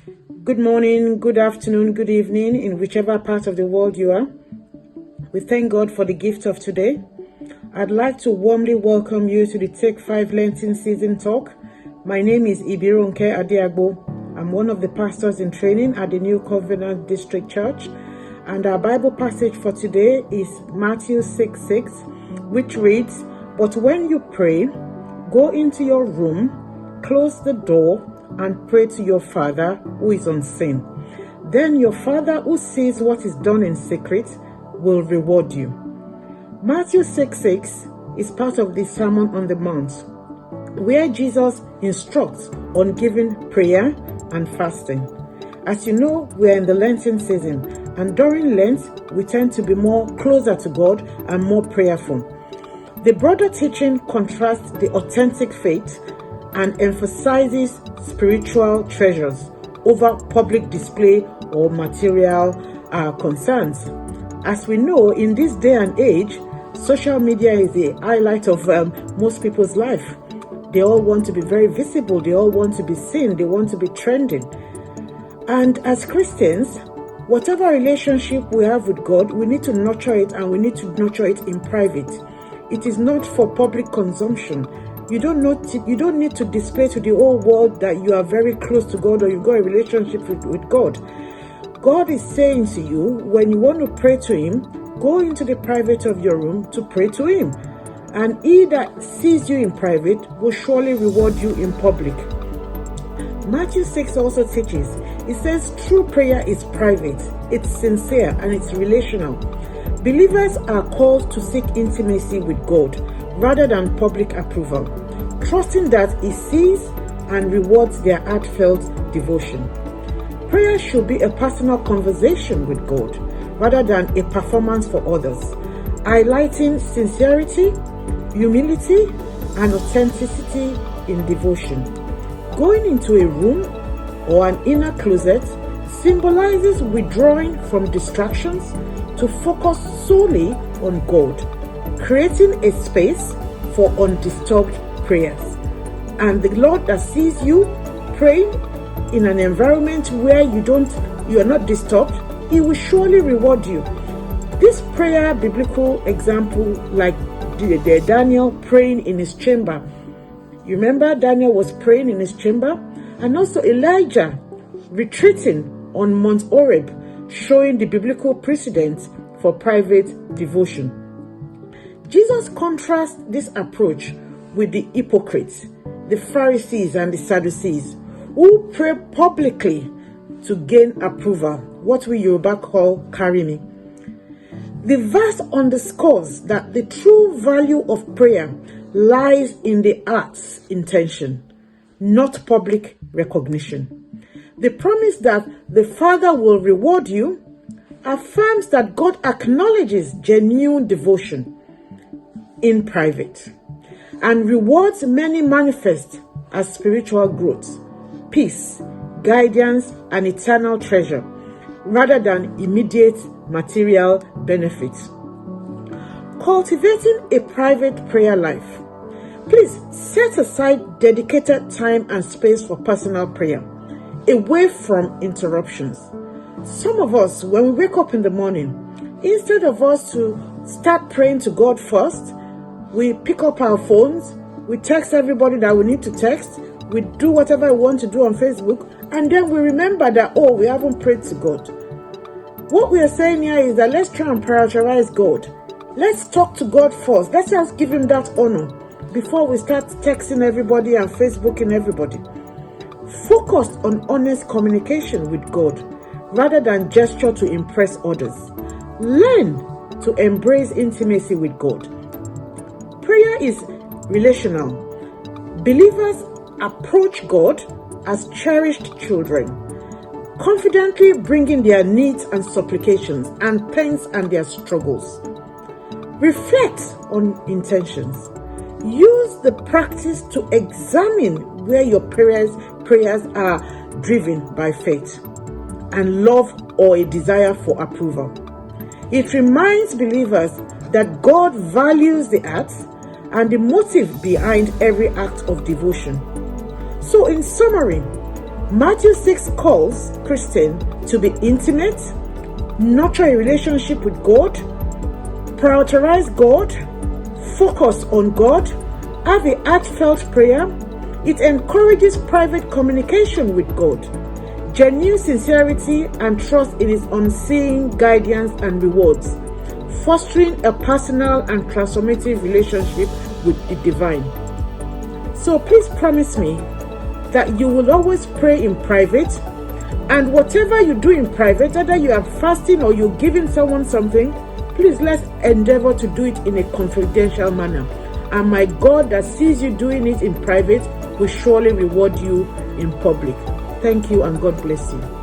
Good morning, good afternoon, good evening, in whichever part of the world you are. We thank God for the gift of today. I'd like to warmly welcome you to the Take 5 Lenten Season Talk. My name is Ibironke Adiagbo. I'm one of the pastors in training at the New Covenant District Church. And our Bible passage for today is Matthew 6:6, which reads, "But when you pray, go into your room, close the door, and pray to your Father who is unseen. Then your Father who sees what is done in secret will reward you." Matthew 6:6 is part of the Sermon on the Mount, where Jesus instructs on giving prayer and fasting. As you know, we are in the Lenten season, and during Lent, we tend to be more closer to God and more prayerful. The broader teaching contrasts the authentic faith and emphasizes spiritual treasures over public display or material concerns. As we know, in this day and age, social media is the highlight of most people's life. They all want to be very visible. They all want to be seen. They want to be trending. And as Christians, whatever relationship we have with God, we need to nurture it, and we need to nurture it in private. It is not for public consumption. You don't need to display to the whole world that you are very close to God or you've got a relationship with God. God is saying to you, when you want to pray to Him, go into the private of your room to pray to Him. And He that sees you in private will surely reward you in public. Matthew 6 also teaches, it says true prayer is private, it's sincere, and it's relational. Believers are called to seek intimacy with God rather than public approval, trusting that He sees and rewards their heartfelt devotion. Prayer should be a personal conversation with God rather than a performance for others, highlighting sincerity, humility, and authenticity in devotion. Going into a room or an inner closet symbolizes withdrawing from distractions to focus solely on God, creating a space for undisturbed prayers. And the Lord that sees you praying in an environment where you are not disturbed, He will surely reward you. This prayer biblical example, like the Daniel praying in his chamber. You remember Daniel was praying in his chamber, and also Elijah retreating on Mount Horeb, showing the biblical precedent for private devotion. Jesus contrasts this approach with the hypocrites, the Pharisees and the Sadducees, who pray publicly to gain approval, what we Yoruba call karimi. The verse underscores that the true value of prayer lies in the heart's intention, not public recognition. The promise that the Father will reward you affirms that God acknowledges genuine devotion in private, and rewards many manifest as spiritual growth, peace, guidance, and eternal treasure, rather than immediate material benefits. Cultivating a private prayer life. Please set aside dedicated time and space for personal prayer, away from interruptions. Some of us, when we wake up in the morning, instead of us to start praying to God first, we pick up our phones, we text everybody that we need to text, we do whatever we want to do on Facebook, and then we remember that, we haven't prayed to God. What we are saying here is that let's try and prioritize God. Let's talk to God first. Let's just give Him that honor before we start texting everybody and Facebooking everybody. Focus on honest communication with God rather than gesture to impress others. Learn to embrace intimacy with God. Prayer is relational. Believers approach God as cherished children, confidently bringing their needs and supplications and pains and their struggles. Reflect on intentions. Use the practice to examine where your prayers are driven by faith and love or a desire for approval. It reminds believers that God values the acts and the motive behind every act of devotion. So in summary, Matthew 6 calls Christian to be intimate, nurture a relationship with God, prioritize God, focus on God, have a heartfelt prayer. It encourages private communication with God, genuine sincerity and trust in His unseen guidance and rewards, fostering a personal and transformative relationship with the divine. So please promise me that you will always pray in private, and whatever you do in private, whether you are fasting or you're giving someone something, please let's endeavor to do it in a confidential manner. And my God that sees you doing it in private will surely reward you in public. Thank you and God bless you.